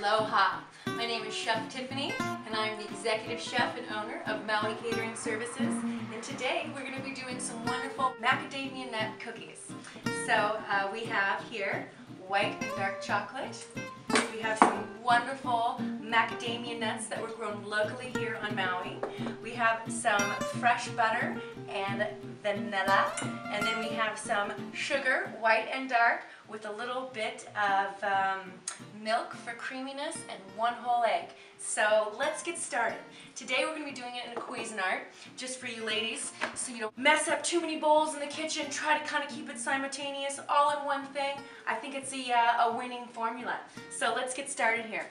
Aloha! My name is Chef Tiffany, and I'm the executive chef and owner of Maui Catering Services. And today we're going to be doing some wonderful macadamia nut cookies. So we have here white and dark chocolate. We have some wonderful macadamia nuts that were grown locally here on Maui. We have some fresh butter and vanilla, and then we have some sugar, white and dark, with a little bit of milk for creaminess and one whole egg. So let's get started. Today we're going to be doing it in a Cuisinart, just for you ladies, so you don't mess up too many bowls in the kitchen. Try to kind of keep it simultaneous, all in one thing. I think it's a winning formula. So let's get started here.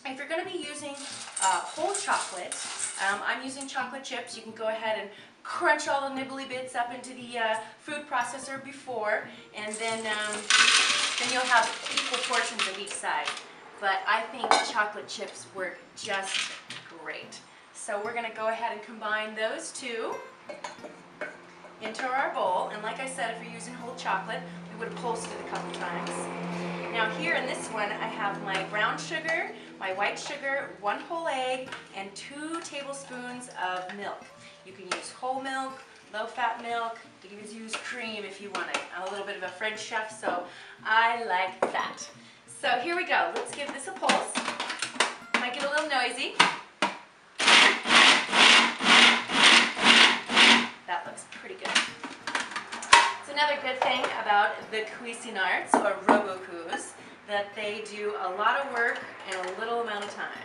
If you're going to be using whole chocolate, I'm using chocolate chips. You can go ahead and crunch all the nibbly bits up into the food processor before, and then you'll have equal portions of each side. But I think chocolate chips work just great. So we're going to go ahead and combine those two into our bowl. And like I said, if you're using whole chocolate, we would have pulsed it a couple times. Now here in this one, I have my brown sugar, my white sugar, one whole egg, and 2 tablespoons of milk. You can use whole milk, low-fat milk. You can use cream if you want it. I'm a little bit of a French chef, so I like that. So here we go. Let's give this a pulse. Might get a little noisy. That looks pretty good. It's another good thing about the Cuisinarts, or Robokus, that they do a lot of work in a little amount of time.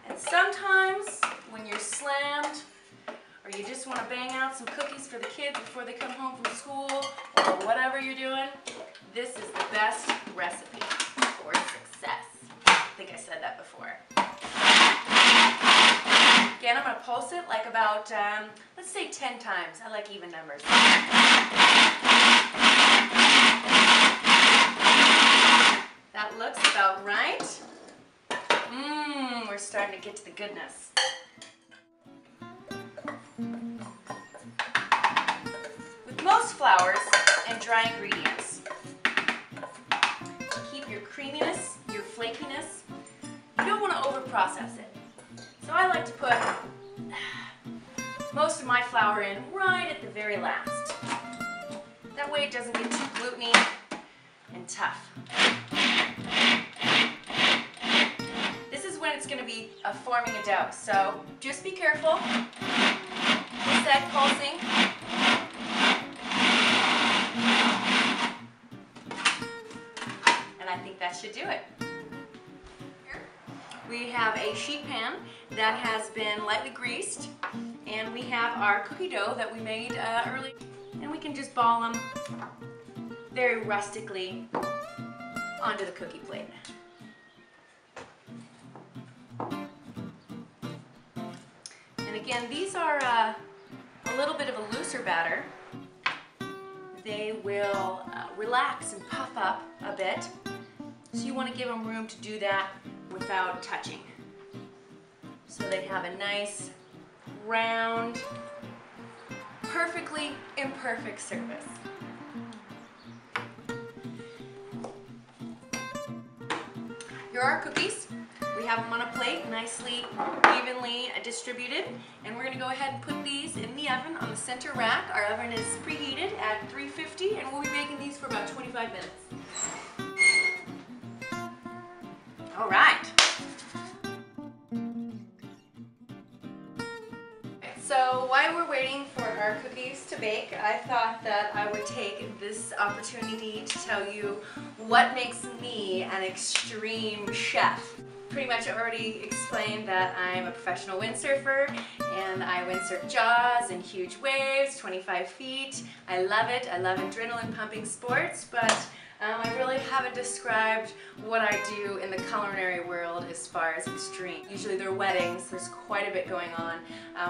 And sometimes, when you're slammed, or you just want to bang out some cookies for the kids before they come home from school, or whatever you're doing, this is the best recipe for success. I think I said that before. Again, I'm going to pulse it like about, let's say 10 times. I like even numbers. That looks about right. We're starting to get to the goodness. With most flours and dry ingredients, to keep your creaminess, your flakiness, you don't want to overprocess it. So I like to put most of my flour in right at the very last. That way it doesn't get too gluteny and tough. This is when it's going to be forming a dough, so just be careful. Just that pulsing. And I think that should do it. We have a sheet pan that has been lightly greased, and we have our cookie dough that we made early, and we can just ball them very rustically onto the cookie plate. And again, these are a little bit of a looser batter. They will relax and puff up a bit, so you want to give them room to do that without touching. So they have a nice, round, perfectly imperfect surface. Here are our cookies. We have them on a plate, nicely, evenly distributed. And we're going to go ahead and put these in the oven on the center rack. Our oven is preheated at 350, and we'll be baking these for about 25 minutes. All right. So while we're waiting for our cookies to bake, I thought that I would take this opportunity to tell you what makes me an extreme chef. Pretty much already explained that I'm a professional windsurfer, and I windsurf jaws and huge waves, 25 feet. I love it. I love adrenaline pumping sports, but I really haven't described what I do in the culinary world as far as extreme. Usually they're weddings, there's quite a bit going on.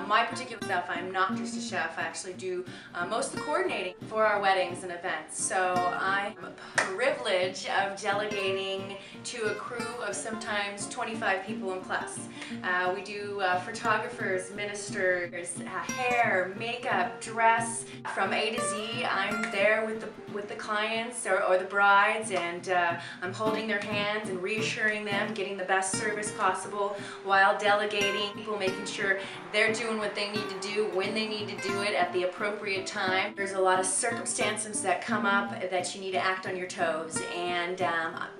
My particular stuff, I'm not just a chef, I actually do most of the coordinating for our weddings and events. So I have a privilege of delegating to a crew of sometimes 25 people and plus. We do photographers, ministers, hair, makeup, dress, from A to Z. I'm there with the clients or the brides, and I'm holding their hands and reassuring them, getting the best service possible while delegating, people making sure they're doing what they need to do when they need to do it at the appropriate time. There's a lot of circumstances that come up that you need to act on your toes, and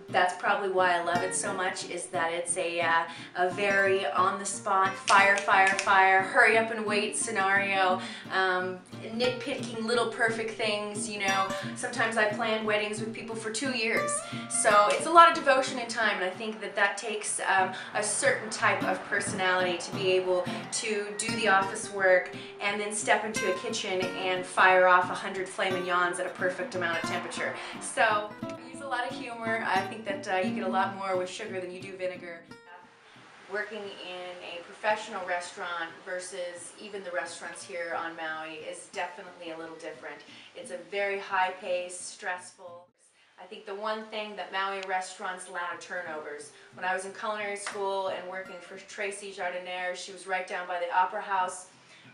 that's probably why I love it so much, is that it's a very on-the-spot, fire, hurry up and wait scenario, nitpicking little perfect things, you know. Sometimes I plan weddings with people for 2 years, so it's a lot of devotion and time, and I think that that takes a certain type of personality to be able to do the office work and then step into a kitchen and fire off 100 filet mignons at a perfect amount of temperature. So use a lot of humor. I think that you get a lot more with sugar than you do vinegar. Working in a professional restaurant versus even the restaurants here on Maui is definitely a little different. It's a very high-paced, stressful. I think the one thing that Maui restaurants lack are turnovers. When I was in culinary school and working for Tracy Jardiniere, she was right down by the Opera House,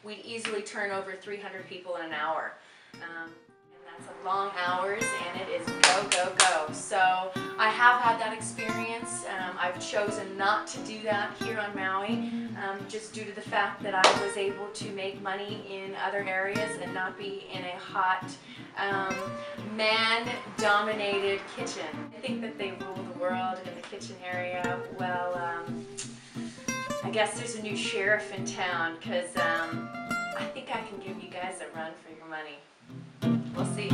we'd easily turn over 300 people in an hour. That's a long hours, and it is go, go, go. So I have had that experience. I've chosen not to do that here on Maui, just due to the fact that I was able to make money in other areas and not be in a hot, man-dominated kitchen. I think that they rule the world in the kitchen area. Well, I guess there's a new sheriff in town, because I think I can give you guys a run for your money. We'll see.